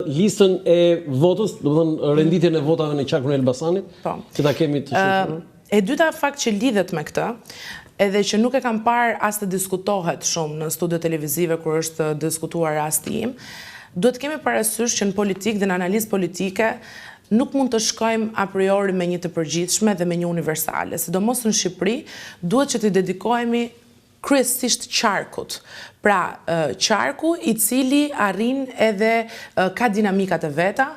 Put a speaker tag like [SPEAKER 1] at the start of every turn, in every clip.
[SPEAKER 1] listën e votës, do të thënë renditjen e votave në qarkun e Elbasanit, që ta kemi të shqiptar.
[SPEAKER 2] E dyta fakt që lidhet me këtë, edhe që nuk e kam parë as të diskutohet shumë në studio televizive kur është diskutuar rasti im, duhet kemi parasysh që në politikë dhe në analizë politike nuk mund të shkojmë a priori me një të përgjithshme dhe me një universale. Sidomos në Shqipëri, duhet që të dedikohemi kryesisht qarkut. Pra, qarku i cili arrin edhe ka dinamikat e veta,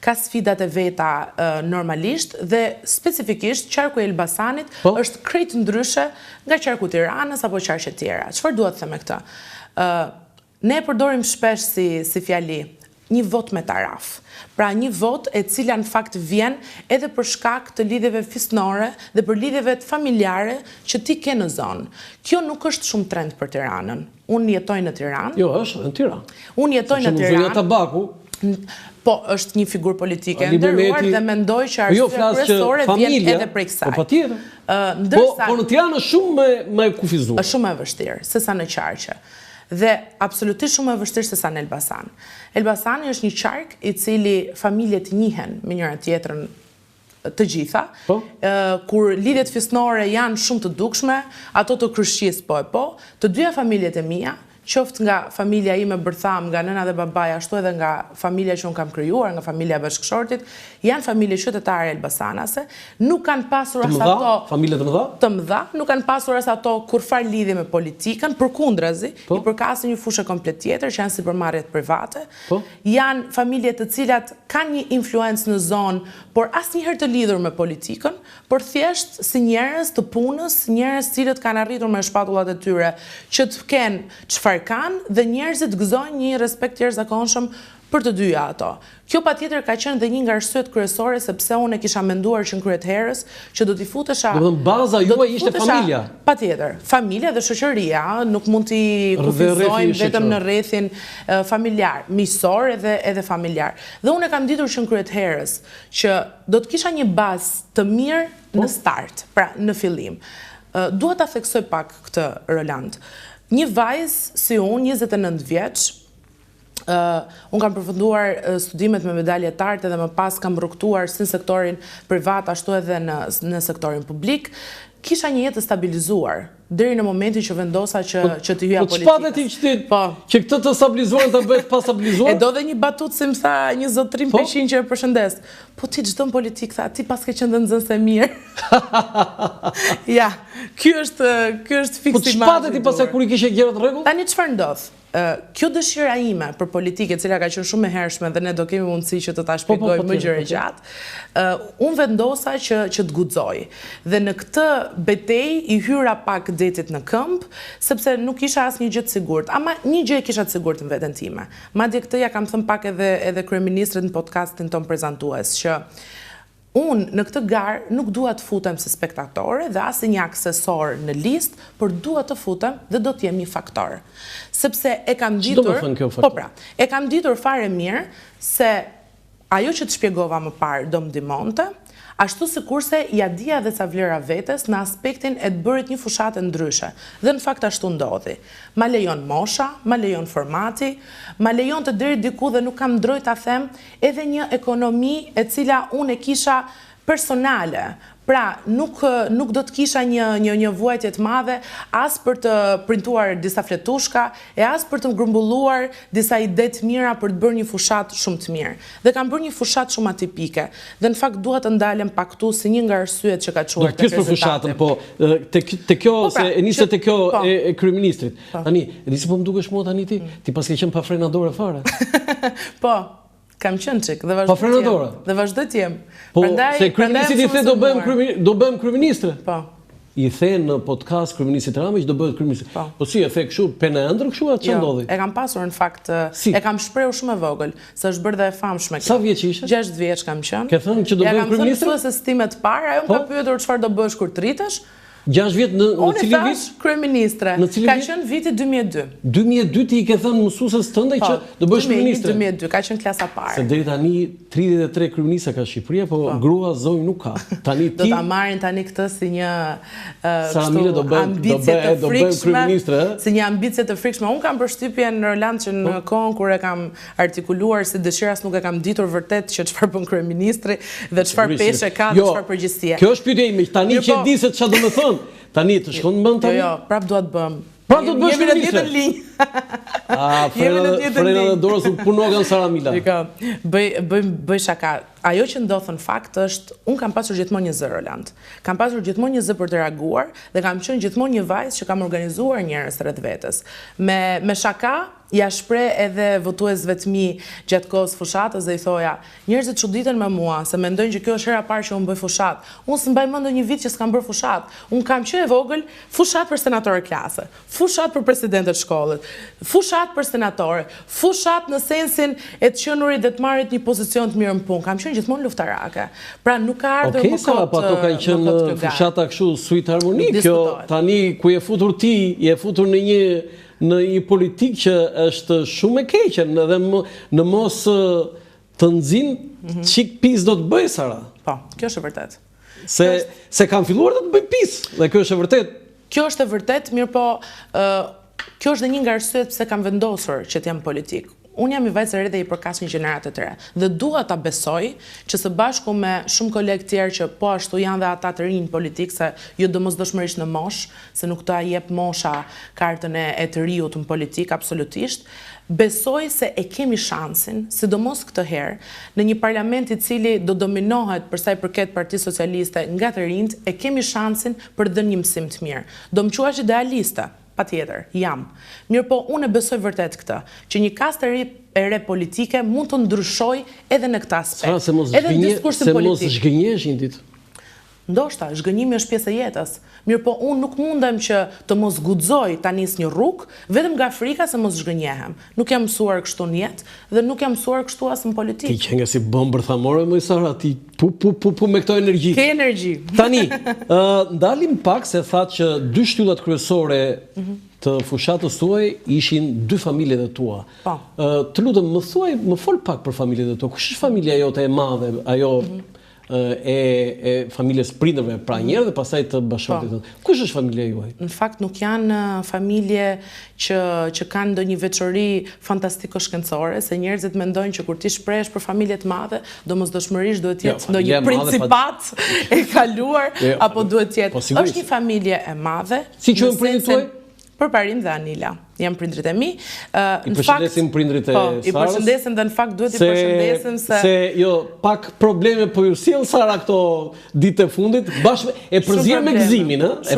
[SPEAKER 2] ka sfidat e veta normalisht dhe specifikisht qarku e Elbasanit është krejt ndryshe nga qarku i Tiranës apo qarqe tjera. Çfarë duhet të them me këtë? Ne përdorim shpesh si fjali një vot me taraf. Pra një vot e cila në fakt vjen edhe për shkak të lidhjeve fisnore dhe për lidhjeve familjare që ti ke në zonë. Kjo nuk është shumë trend për Tiranën. Unë jetoj në Tiranë.
[SPEAKER 1] Jo, është në Tiranë.
[SPEAKER 2] Unë jetoj në Tiranë.
[SPEAKER 1] Zonja Tabaku.
[SPEAKER 2] Po, është një figurë politike ndërruar dhe mendoj që arsyeja kryesore vjen edhe prej kësaj.
[SPEAKER 1] Po patjetër. Po në Tiranë është shumë më e kufizuar.
[SPEAKER 2] Është shumë më e vështirë sesa në qarqe. Dhe absolutisht shumë më vështirë se sa në Elbasan. Elbasani është një qark i cili familjet njihen me njëra tjetrën të gjitha, kur lidhjet fisnore janë shumë të dukshme, ato të Kryshqis të dyja familjet e mia, qoftë nga familja ime Bërtham, nga nëna dhe babaja, ashtu edhe nga familja që unë kam krijuar, nga familja e Bashkëshortit, janë familje qytetare elbasanase, nuk kanë pasur as ato
[SPEAKER 1] familje
[SPEAKER 2] të mëdha, nuk kanë pasur as ato kurfar lidhje me politikën, përkundrazi, i përkasin një fushë komplet tjetër që janë sipërmarrjet private, janë familje të cilat kanë një influencë në zonë, por asnjëherë të lidhur me politikën, por thjesht si njerëz të punës, njerëz cilët kanë arritur me shpatullat e tyre që të kenë çfarë kanë dhe njerëzit gëzojnë një respekt të jashtëzakonshëm për të dyja ato. Kjo patjetër ka qenë dhe një nga arsyet kryesore sepse unë e kisha menduar që në kryet herës që do t'i futesha.
[SPEAKER 1] Do të baza juaj ishte familja.
[SPEAKER 2] Patjetër, familja dhe shoqëria, nuk mund t'i kufizojmë vetëm në rrethin familjar, miqësor edhe familjar. Dhe unë e kam ditur që në kryet herës që do të kisha një bazë të mirë në start, pra në fillim. Dua ta theksoj pak këtë, Roland. Një vajzë si unë, 29 vjeç, unë kam përfunduar studimet me medalje të artë dhe më pas kam rrugtuar si në sektorin privat, ashtu edhe në sektorin publik, kisha një jetë të stabilizuar, deri në momentin që vendosa që të hyja politikës.
[SPEAKER 1] Po çfarë ti që këtë të stabilizuar të bëhet pa stabilizuar?
[SPEAKER 2] E do dhe një batut si më tha një zotrim Peshin që e përshëndes. Po ti çdo në politikë tha, ti pas ke qenë nxënës e mirë. Ja, ky është fiksim.
[SPEAKER 1] Po çfarë ti pastaj kur I kishe gjëra të rregull?
[SPEAKER 2] Tani çfarë ndodh? Kjo dëshira ime për politikë, e cila ka qenë shumë e hershme dhe ne do kemi mundësi që të ta shpjegojmë më gjëra gjatë, unë vendosa që të guxoj. Dhe në këtë betejë I hyra pak detit në këmbë, sepse nuk isha asnjë gjë të sigurt. Ama një gjë e kisha të sigurt në veten time. Madje këtë ja kam thënë pak edhe kryeministrit në podcastin ton prezantues, që unë në këtë garë nuk dua të futem si spektatore dhe as një aksesor në listë, por dua të futem dhe do të jem një faktor. Sepse e kam ditur, e kam ditur fare mirë se ajo që të shpjegova më parë do më ndihmonte, ashtu sikurse ja dija edhe ca vlera vetes në aspektin e të bërit një fushate ndryshe. Dhe në fakt ashtu ndodhi. Ma lejon mosha, ma lejon formati, ma lejon të deri diku dhe nuk kam ndroj ta them edhe një ekonomi e cila unë e kisha personale. Pra, nuk do të kisha një vuajtje të madhe as për të printuar disa fletushka e as për të grumbulluar disa ide të mira për të bërë një fushat shumë të mirë. Dhe kam bërë një fushat shumë atipike. Dhe në fakt dua të ndalem pak këtu si një nga arsyet që ka çuar tek rezultati.
[SPEAKER 1] Fushatën, po te kjo se e nisi te kjo e kryeministrit. Tani, e nisi po më dukesh mua tani ti pas ke qenë pa frenadore fare.
[SPEAKER 2] Po. Kam qenë çik dhe vazhdoj të jem.
[SPEAKER 1] Po, se kryeministri I the do bëhem kryeministre.
[SPEAKER 2] Po.
[SPEAKER 1] I the në podcast kryeministri Rama që do bëhet kryeministri. Po si e the kështu penë ëndër kështu atë ç'u ndodhi?
[SPEAKER 2] E kam pasur në fakt, e kam shprehur shumë e vogël, se është bërë dhe e famshme.
[SPEAKER 1] Sa vjeç ishe?
[SPEAKER 2] 6 vjeç kam qenë.
[SPEAKER 1] Ke thënë që do bëhem kryeministre?
[SPEAKER 2] Ja kam thënë se time të parë, ajo më ka pyetur çfarë do bësh kur të rritesh.
[SPEAKER 1] 6 vjet në cilin vit?
[SPEAKER 2] Unë thash kryeministre. Ka qenë viti 2002.
[SPEAKER 1] 2002 ti I ke thënë mësuesës tënde që do bësh kryeministre.
[SPEAKER 2] 2002, ka qenë klasa parë.
[SPEAKER 1] Se deri tani 33 kryeministra ka Shqipëria, po grua zonjë nuk ka. Tani ti
[SPEAKER 2] do ta marrin tani këtë si një
[SPEAKER 1] ambicie të frikshme,
[SPEAKER 2] si një ambicie të frikshme. Unë kam përshtypjen Roland që në kohën kur e kam artikuluar si dëshiras nuk e kam ditur vërtet që çfarë bën kryeministri dhe çfarë peshe ka dhe çfarë përgjegjësie.
[SPEAKER 1] Kjo është pyetja ime, tani që e di se çfarë do të thonë. Tani të shkon në mend tani?
[SPEAKER 2] Jo, prap dua të bëm.
[SPEAKER 1] Prap do të bësh kryeministre.
[SPEAKER 2] Jemi në tjetër linjë.
[SPEAKER 1] Frena dhe dorës u punogan Saramila.
[SPEAKER 2] Bëj shaka. Ajo që ndodh në fakt është, unë kam pasur gjithmonë një zë, Roland. Kam pasur gjithmonë një zë për të reaguar dhe kam qenë gjithmonë një vajzë që kam organizuar njerëz rreth vetes. Me shaka, ja shpreh edhe votuesve të mi gjatë kohës fushatës dhe I thoja, njerëzit çuditen me mua se mendojnë që kjo është hera parë që unë bëj fushat. Unë s'mbaj mend ndonjë vit që s'kam bërë fushat. Unë kam qenë e vogël, fushat për senatore klase, fushat për presidentët shkollës, fushat për senatore, fushat në sensin e të qenurit dhe të marrit një pozicion të mirë në punë. Kam qenë gjithmonë luftarake. Pra nuk ka ardhur më kot.
[SPEAKER 1] Po ato kanë qenë fushata kështu sweet harmoni. Kjo tani ku je futur ti, je futur në një politikë që është shumë e keqe dhe në mos të nxin çik pis do të bëj Sara.
[SPEAKER 2] Po, kjo është e vërtet.
[SPEAKER 1] Se kanë filluar të bëjnë pis dhe kjo është e vërtet.
[SPEAKER 2] Kjo është e vërtet, mirë po kjo është dhe një nga arsyet pse kam vendosur që të jam politik. Unë jam I vajzë e re dhe I përkas një gjeneratë të re. Dhe dua ta besoj që së bashku me shumë kolegë tjerë që po ashtu janë dhe ata të rinj politik, se jo domosdoshmërisht në mosh, se nuk ta jep mosha kartën e të riut në politik, absolutisht, besoj se e kemi shansin, sidomos këtë herë, në një parlament I cili do dominohet për sa I përket Partisë Socialiste nga të rinjt, e kemi shansin për dhënë një mësim të mirë. Do më quash idealiste. Patjetër, jam. Mirë po, unë e besoj vërtet këtë, që një kast e re politike mund të ndryshoj edhe në këtë aspekt.
[SPEAKER 1] Se mos zhgënjesh një ditë.
[SPEAKER 2] Ndoshta, zhgënjimi është pjesë e jetës. Mirë po, unë nuk mundem që të mos guxoj ta nis një rrugë, vetëm nga frika se mos zhgënjehem. Nuk jam mësuar kështu në jetë dhe nuk jam mësuar kështu as në politikë.
[SPEAKER 1] Ti që nga si bombë thamore, më Sara, ti pu me këto energji.
[SPEAKER 2] Ke energji.
[SPEAKER 1] Tani, ndalim pak se thatë që 2 shtyllat kryesore të fushatës tuaj ishin 2 familjet e tua. Të lutem, më fol pak për familjet e tua. Kush është familja jote e madhe, ajo e familjes prindërve, pra njerë dhe pasaj të bashkëtit. Kush është familja juaj?
[SPEAKER 2] Në fakt nuk janë familje që kanë ndonjë veçori fantastiko shkencore, se njerëzit mendojnë që kur ti shprehesh për familje të madhe, domosdoshmërisht duhet të jetë ndonjë principat e kaluar apo duhet të jetë. Është një familje e madhe.
[SPEAKER 1] Si quhen prindrit tuaj?
[SPEAKER 2] Përparim dhe Anila. Jam prindrit e mi.
[SPEAKER 1] I përshëndesim prindrit e Sarës.
[SPEAKER 2] I përshëndesim dhe në fakt duhet I përshëndesim se...
[SPEAKER 1] jo, pak probleme po ju sjell Sara këto ditë e fundit, bashkë e përzier me gëzimin, e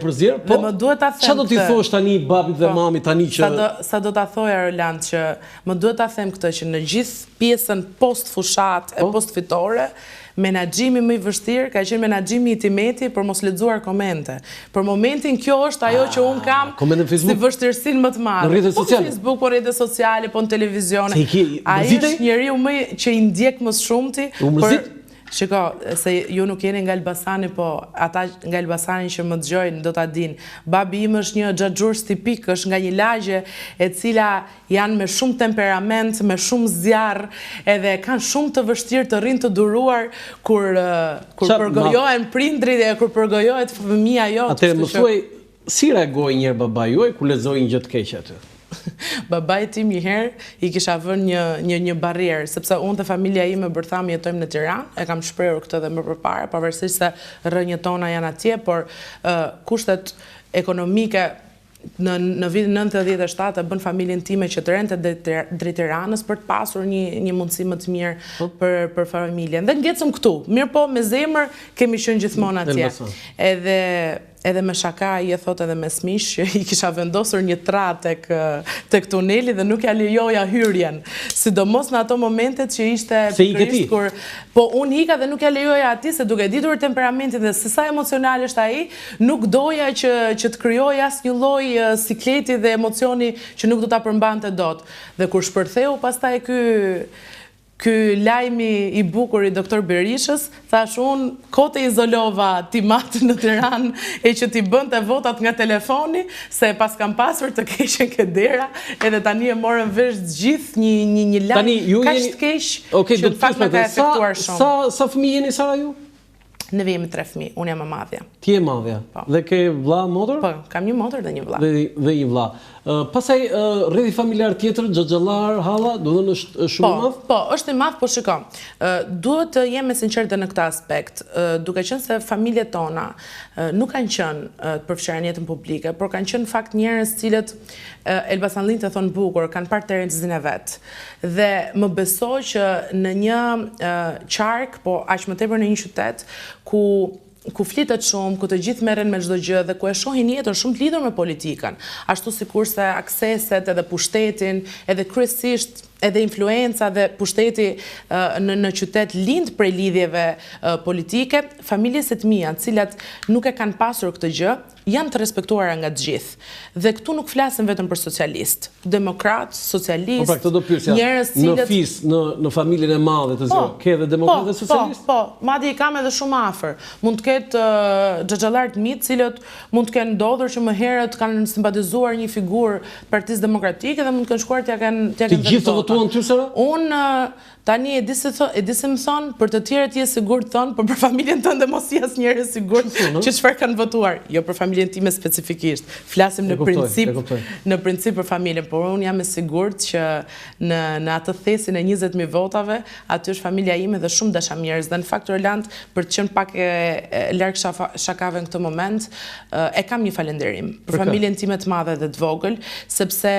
[SPEAKER 1] përzier, po çfarë do t'i thosh tani babit dhe mamit tani që...
[SPEAKER 2] Sa do t'a thoja Roland që më duhet t'a them këtë që në gjithë pjesën post fushat e post fitore, menaxhimi më I vështirë ka qenë menaxhimi I Timeti për mos lexuar komente. Për momentin kjo është ajo që un kam si vështirësinë më të madhe.
[SPEAKER 1] Po në
[SPEAKER 2] Facebook, po rrjete sociale, po në televizion. Ai është njeriu më që I ndjek më shumti. Shiko, se ju nuk jeni nga Elbasani, po ata nga Elbasani që më dëgjojnë do ta dinë. Babi im është një xhaxhurs tipik, është nga një lagje e cila janë me shumë temperament, me shumë zjarr, edhe kanë shumë të vështirë të rrinë të duruar kur përgojohen prindrit dhe kur përgojohet fëmia jote.
[SPEAKER 1] Atëherë më thuaj, si reagoi një herë babai juaj kur lexoi një gjë të keqe aty?
[SPEAKER 2] Babai tim një herë I kisha vënë një barrierë, sepse unë dhe familja ime bërtham jetojmë në Tiranë, e kam shprehur këtë dhe më përpara, pavarësisht se rrënjët tona janë atje, por kushtet ekonomike në vitin 97 bën familjen time që të rente drejt Tiranës për të pasur një mundësi më të mirë për familjen. Dhe ngecëm këtu, mirë po me zemër kemi qenë gjithmonë atje. Edhe me shaka I e thot edhe me smish që I kisha vendosur një tra tek tuneli dhe nuk ja lejoja hyrjen. Sidomos në ato momentet që ishte pikërisht kur po unë ika dhe nuk ja lejoja atij se duke ditur temperamentin dhe se sa emocional është ai, nuk doja që të krijoj asnjë lloj sikleti dhe emocioni që nuk do ta përmbante dot. Dhe kur shpërtheu pastaj ky lajmi I bukur I doktor Berishës, thash unë kote izolova timat në Tiranë e që t'i bënte votat nga telefoni, se pas kam pasur të keqen këtë dera, edhe tani e morën vesh gjithë një lajm kaq të keq që në fakt më ka efektuar shumë.
[SPEAKER 1] Sa fëmijë jeni Sara ju?
[SPEAKER 2] Ne jemi 3 fëmijë, unë jam e madhja.
[SPEAKER 1] Ti je madhja. Dhe ke vlla, motër?
[SPEAKER 2] Po, kam një motër dhe një vlla.
[SPEAKER 1] Dhe një vlla. Pastaj rrjethi familjar tjetër, xhaxhallar, halla, do të thënë është shumë I madh?
[SPEAKER 2] Po, është I madh, po shiko. Duhet të jem e sinqertë në këtë aspekt, duke qenë se familjet tona nuk kanë qenë të përfshira në jetën publike, por kanë qenë në fakt njerëz cilët Elbasanlin të thonë bukur, kanë parë terrenin e vet. Dhe më besoj që në një qark, po aq më tepër në një qytet ku flitet shumë, ku të gjithë merren me çdo gjë dhe ku e shohin jetën shumë të lidhur me politikën, ashtu sikurse akseset edhe pushtetin, edhe kryesisht edhe influenca dhe pushteti në qytet lind prej lidhjeve politike, familjes e të mia, të cilat nuk e kanë pasur këtë gjë, janë të respektuara nga të gjithë. Dhe këtu nuk flasim vetëm për socialist, demokrat, socialist,
[SPEAKER 1] njerëz cilët në fis, në familjen e madhe të zë, ke edhe demokrat dhe socialist?
[SPEAKER 2] Po, madje I kam edhe shumë afër. Mund të ketë xhaxhallar të mi, të cilët mund të kenë ndodhur që më herët kanë simpatizuar një figurë Partisë Demokratike dhe mund të kenë shkuar t'ja kanë
[SPEAKER 1] të gjithë të votuan ty Sara?
[SPEAKER 2] Unë tani e di se më thonë, për të tjerët je sigurt thonë, por për familjen tënde mos je asnjëherë sigurt që çfarë kanë votuar. Jo për familjen time specifikisht. Flasim në princip për familjen, por unë jam e sigurt që në atë thesin e 20.000 votave, aty është familja ime dhe shumë dashamirës. Dhe në fakt Roland, për të qenë pak e larg shakave në këtë moment, e kam një falënderim për familjen time të madhe dhe të vogël, sepse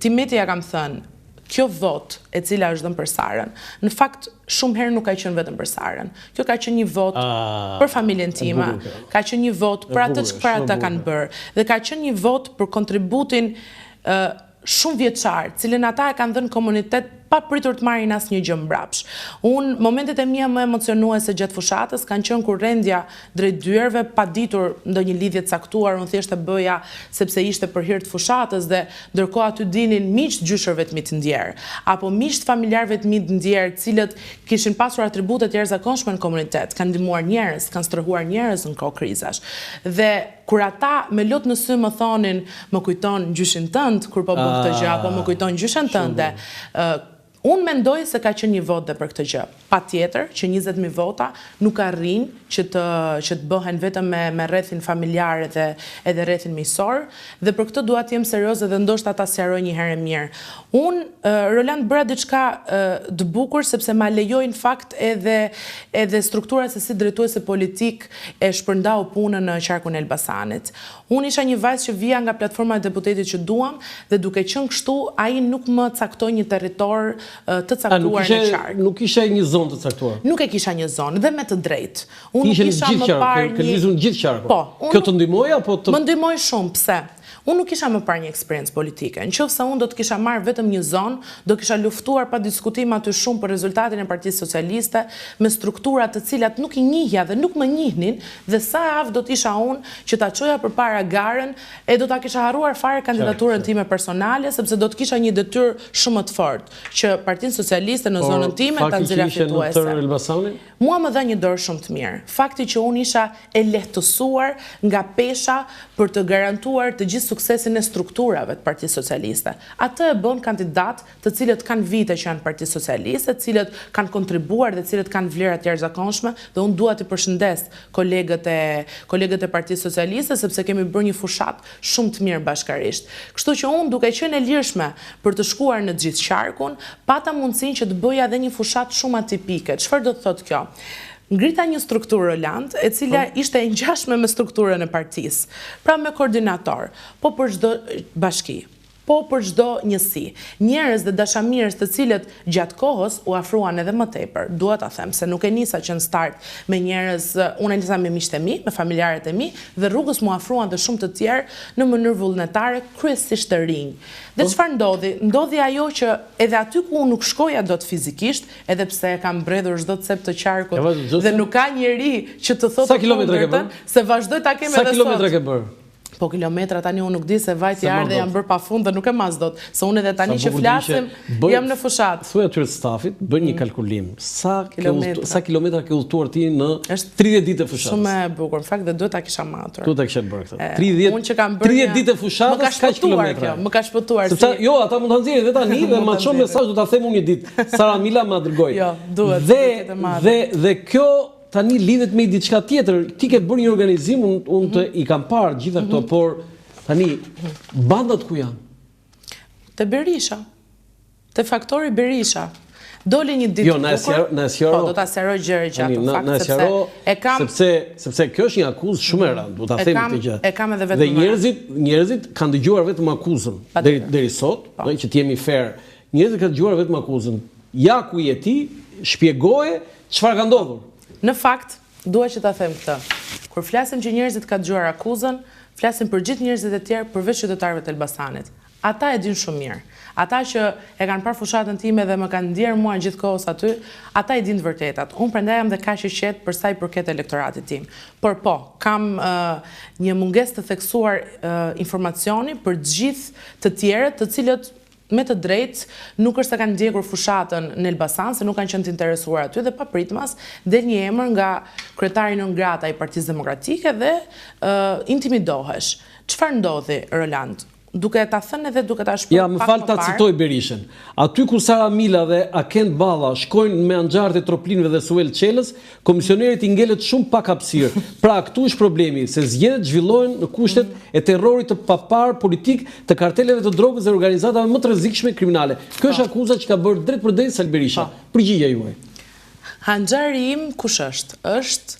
[SPEAKER 2] Timeti ja kam thënë, kjo vot e cila është dhënë për Sarën, në fakt shumë herë nuk ka qenë vetëm për Sarën. Kjo ka qenë një vot për familjen time, ka qenë një vot për atë çfarë ata kanë bërë, dhe ka qenë një vot për kontributin shumë vjeçar, cilën ata e kanë dhënë komunitet pa pritur të marrin asnjë gjë mbrapsh. Unë momentet e mia më emocionuese gjatë fushatës kanë qenë kur rendja drejt dyerve pa ditur ndonjë lidhje të caktuar, unë thjesht e bëja sepse ishte për hir të fushatës dhe ndërkohë aty dinin miq gjyshërve të mi të ndjerë, apo miq familjarëve të mi të ndjerë, cilët kishin pasur atribute të jashtëzakonshme në komunitet, kanë ndihmuar njerëz, kanë strehua njerëz në kohë krizash. Dhe kur ata me lot në sy më thonin, më kujton gjyshin tënd kur po bën këtë gjë, apo më kujton gjyshen tënde, unë mendoj se ka qenë një vot dhe për këtë gjë. Patjetër që 20.000 vota nuk arrin që të bëhen vetëm me rrethin familjar edhe rrethin miqësor, dhe për këtë dua të jem serioze dhe ndoshta ta sqaroj një herë mirë. Unë Roland bëra diçka të bukur sepse ma lejoi në fakt edhe struktura se si drejtuese politik e shpërndau punën në qarkun e Elbasanit. Unë isha një vajzë që vija nga platforma e deputetit që duam dhe duke qenë kështu, ai nuk më caktoi një territor të caktuar në qark.
[SPEAKER 1] Nuk ishe një zonë të caktuar?
[SPEAKER 2] Nuk e kisha një zonë, dhe me të drejtë. Unë
[SPEAKER 1] ishe në gjithë qark, ke lizur në gjithë qark.
[SPEAKER 2] Po.
[SPEAKER 1] Kjo të ndihmoi apo të...
[SPEAKER 2] Më ndihmoi shumë, pse? Unë nuk kisha më parë një eksperiencë politike. Nëse unë do të kisha marrë vetëm një zonë, do kisha luftuar pa diskutim aty shumë për rezultatin e Partisë Socialiste, me struktura të cilat nuk I njihja dhe nuk më njihnin, dhe sa javë do të isha unë që ta çoja përpara garën e do ta kisha harruar fare kandidaturën time personale, sepse do të kisha një detyrë shumë më të fortë që Partinë Socialiste në zonën time ta nxjerrja fituese. Mua më dha një dorë shumë të mirë. Fakti që unë isha e lehtësuar nga pesha për të garantuar të gjithë suksesin e strukturave të Partisë Socialiste. Atë e bën kandidat të cilët kanë vite që janë Partisë Socialiste, të cilët kanë kontribuar dhe të cilët kanë vlera të jashtëzakonshme, dhe unë dua të përshëndes kolegët e Partisë Socialiste sepse kemi bërë një fushat shumë të mirë bashkarisht. Kështu që unë duke qenë e lirshme për të shkuar në gjithë qarkun, pata mundësinë që të bëja edhe një fushat shumë atipike. Çfarë do të thotë kjo? Ngrita një strukturë Roland, e cila ishte e ngjashme me strukturën e partisë, pra me koordinator, po për çdo bashki, po për çdo njësi. Njerëz dhe dashamirës të cilët gjatë kohës u afruan edhe më tepër. Dua ta them se nuk e nisa që në start me njerëz, unë e nisa me miqtë e mi, me familjarët e mi, dhe rrugës mu afruan dhe shumë të tjerë në mënyrë vullnetare, kryesisht të rinj. Dhe çfarë ndodhi? Ndodhi ajo që edhe aty ku unë nuk shkoja dot fizikisht, edhe pse kam mbredhur çdo cep të qarkut dhe nuk ka njeri që të thotë
[SPEAKER 1] sa kilometra ke bërë?
[SPEAKER 2] Se vazhdoj ta kem edhe sot.
[SPEAKER 1] Sa kilometra ke bërë?
[SPEAKER 2] Po kilometra tani unë nuk di se vajti ardhe janë bërë pa fund dhe nuk e mas dot. Se unë edhe tani që flasim jam në fushat.
[SPEAKER 1] Thuaj atyre të stafit, bëj një kalkulim. Sa kilometra ke udhëtuar ti në 30 ditë të fushatës?
[SPEAKER 2] Shumë e bukur. Në fakt dhe duhet ta kisha matur.
[SPEAKER 1] Duhet ta kisha bërë këtë. 30 ditë të fushatës kaq kilometra.
[SPEAKER 2] Më ka shpëtuar.
[SPEAKER 1] Sepse jo, ata mund ta nxjerrin dhe tani dhe ma çon mesazh do ta them unë një ditë. Sara Mila ma dërgoi.
[SPEAKER 2] Jo, duhet.
[SPEAKER 1] Dhe kjo tani lidhet me diçka tjetër. Ti ke bërë një organizim, unë i kam parë gjitha këto, por tani bandat ku janë?
[SPEAKER 2] Te Berisha. Te faktori Berisha. Doli një ditë.
[SPEAKER 1] Jo, na sqaro.
[SPEAKER 2] Po do ta sqaroj gjëra gjatë në fakt
[SPEAKER 1] sepse e kam sepse kjo është një akuzë shumë e rëndë, do ta them këtë gjë.
[SPEAKER 2] E kam edhe vetëm.
[SPEAKER 1] Dhe njerëzit kanë dëgjuar vetëm akuzën deri sot, që të jemi fair. Njerëzit kanë dëgjuar vetëm akuzën. Ja ku je ti, shpjegoje çfarë ka ndodhur.
[SPEAKER 2] Në fakt, dua që ta them këtë. Kur flasim që njerëzit kanë dëgjuar akuzën, flasim për gjithë njerëzit e tjerë përveç qytetarëve të Elbasanit. Ata e dinë shumë mirë. Ata që e kanë parë fushatën time dhe më kanë ndjerë mua gjithkohës aty, ata e dinë të vërtetat. Unë prandaj jam dhe kaq e qetë për sa i përket elektoratit tim. Por po, kam një mungesë të theksuar informacioni për gjithë të tjerët, të cilët me të drejtë nuk është se kanë ndjekur fushatën në Elbasan, se nuk kanë qenë të interesuar aty dhe papritmas del një emër nga kryetari non grata i Partisë Demokratike dhe intimidohesh. Çfarë ndodhi, Roland? Duke ta thënë edhe duke ta shpërë
[SPEAKER 1] ja, më fal ta citoj Berishën. Aty ku Sara Mila dhe Akend Balla shkojnë me anxharët e troplinëve dhe Suel Qelës, komisionerit i ngelet shumë pak hapësirë. Pra këtu është problemi, se zgjedhjet zhvillohen në kushtet e terrorit të papar politik, të karteleve të drogës dhe organizatave më të rrezikshme kriminale. Kjo është akuza që ka bërë drejt për drejt Sal Berisha. Përgjigja juaj.
[SPEAKER 2] Anxhari im kush është? Është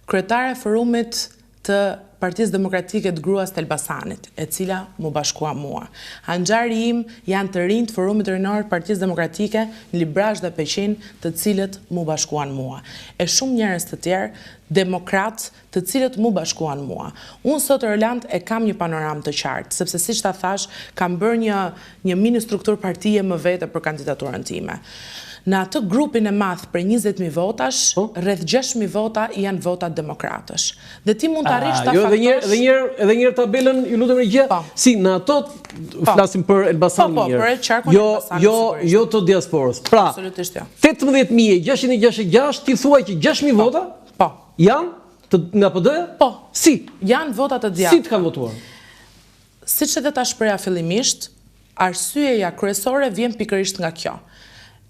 [SPEAKER 2] kryetare e forumit të Partisë Demokratike të Gruas të Elbasanit, e cila mu bashkua mua. Anxhari im janë të rinjt forumit rinor Partisë Demokratike në Librazh dhe Peqin, të cilët mu bashkuan mua. E shumë njerëz të tjerë, demokrat, të cilët mu bashkuan mua. Unë sot Roland e kam një panoram të qartë, sepse siç ta thash, kam bërë një mini struktur partije më vete për kandidaturën time. Në atë grupin e madh për 20.000 votash, rreth 6.000 vota janë vota demokratësh. Dhe ti mund të arrish ta faktosh.
[SPEAKER 1] Edhe një tabelën, ju lutem regjia. Si në ato flasim për Elbasanin mirë.
[SPEAKER 2] Po, për qarkun e Elbasanit.
[SPEAKER 1] Jo të diasporës. Pra, 18.666, ti thuaj që 6.000 vota?
[SPEAKER 2] Po.
[SPEAKER 1] Janë nga PD-ja?
[SPEAKER 2] Po.
[SPEAKER 1] Si?
[SPEAKER 2] Janë vota të djathtë.
[SPEAKER 1] Si të kanë votuar?
[SPEAKER 2] Siç edhe ta shpreha fillimisht, arsyeja kryesore vjen pikërisht nga kjo.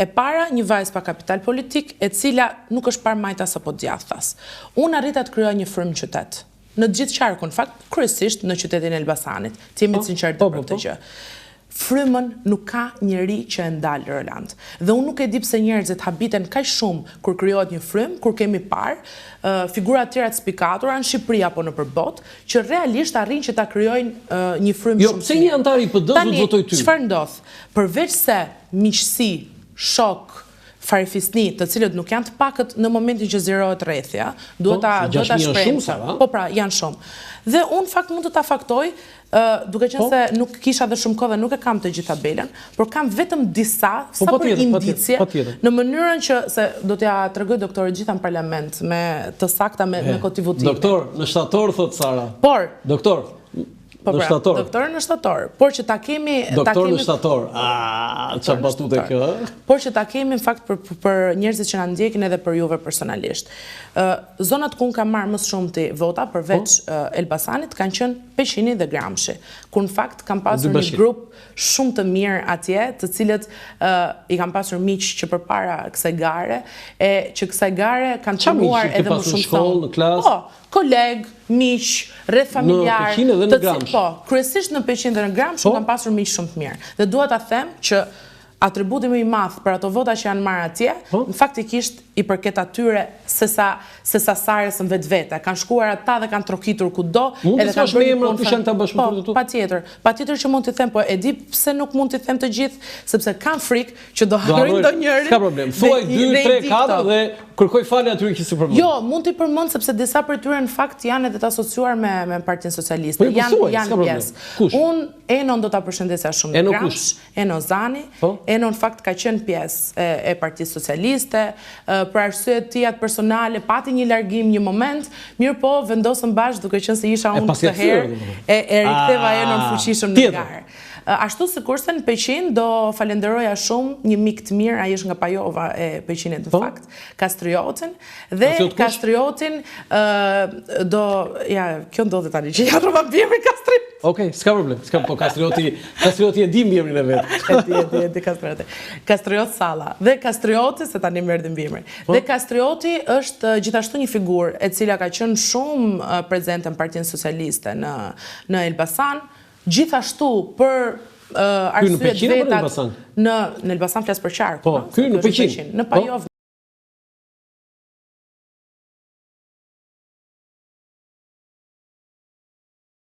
[SPEAKER 2] E para, një vajzë pa kapital politik, e cila nuk është parë majtas apo djathtas. Unë arrita të kryoj një frymë qytet. Në gjithë qarkun, fakt, kryesisht në qytetin e Elbasanit. Ti jemi të sinqertë për këtë gjë. Frymën nuk ka njeri që e ndalë, Roland. Dhe unë nuk e di pse njerëzit habiten kaq shumë kur krijohet një frymë, kur kemi parë figura të tjera të spikatura në Shqipëri apo në përbot, që realisht arrin që ta krijojnë një frymë
[SPEAKER 1] shumë. Jo, pse një antar i PD do të votojë ty?
[SPEAKER 2] Çfarë ndodh? Përveç se miqësi, shok, farifisni, të cilët nuk janë të pakët në momentin që zirohet rrethja, duhet ta shprehim. Po pra, janë shumë. Dhe unë fakt mund të ta faktoj, duke qenë se nuk kisha dhe shumë kohë dhe nuk e kam të gjithë tabelën, por kam vetëm disa sa për indicje në mënyrën që se do t'ja tregoj doktorit gjitha në parlament me të sakta me koti votime.
[SPEAKER 1] Doktor, në shtator thot Sara.
[SPEAKER 2] Por,
[SPEAKER 1] doktor
[SPEAKER 2] në shtator. Doktor në shtator. Por që ta kemi
[SPEAKER 1] doktor në shtator. Çfarë batute kjo?
[SPEAKER 2] Por që ta kemi në fakt për njerëzit që na ndjekin edhe për juve personalisht. Zonat ku kam marrë më shumë vota përveç Elbasanit kanë qenë Peqini dhe Gramshi, ku në fakt kam pasur një grup shumë të mirë atje, të cilët i kam pasur miq që përpara kësaj gare, e që kësaj gare kanë çmuar edhe më shumë
[SPEAKER 1] shkollë, në klasë.
[SPEAKER 2] Po, koleg, miq, rreth familjar.
[SPEAKER 1] Në Peqin edhe në Gramsh.
[SPEAKER 2] Po, kryesisht në Peqin dhe në Gramsh kam pasur miq shumë të mirë. Dhe dua ta them që atributi më i madh për ato vota që janë marrë atje, në faktikisht i përket atyre se sa Sarës në vetvete. Kanë shkuar ata dhe kanë trokitur kudo.
[SPEAKER 1] Mund të thosh me emra kush janë ta bashkëpunëtuar?
[SPEAKER 2] Po, patjetër që mund t'i them, po e di pse nuk mund t'i them të gjithë, sepse kanë frikë që do harrojnë ndonjërin.
[SPEAKER 1] S'ka problem. Thuaj 2, 3, 4 dhe kërkoj falje atyre që si përmend.
[SPEAKER 2] Jo, mund t'i përmend sepse disa prej tyre në fakt janë edhe të asociuar me Partinë Socialiste.
[SPEAKER 1] Po,
[SPEAKER 2] Janë pjesë. Unë Enon do ta përshëndesja shumë në Gramsh, Eno Zani. Eno në fakt ka qenë pjesë e Partisë Socialiste, për arsye të tija personale, pati një largim një moment, mirë po vendosëm bashkë duke qenë se isha unë këtë herë e riktheva Enon fuqishëm në garë. Ashtu sikurse në Peqin do falenderoja shumë një mik të mirë, ai është nga Pajova e Peqinit në fakt, Kastriotin, dhe Kastriotin do kjo ndodhet tani që ja rrova emrin Kastriot.
[SPEAKER 1] Okej, s'ka problem. Po Kastrioti e di emrin e vet.
[SPEAKER 2] E di Kastrioti. Kastriot Salla. Dhe Kastrioti se tani më erdhi emri. Dhe Kastrioti është gjithashtu një figurë e cila ka qenë shumë prezente në Partinë Socialiste në Elbasan. Gjithashtu për arsye të vetat në Elbasan flas për qarkun.
[SPEAKER 1] Po, ky në Peqin.
[SPEAKER 2] Në Pajovë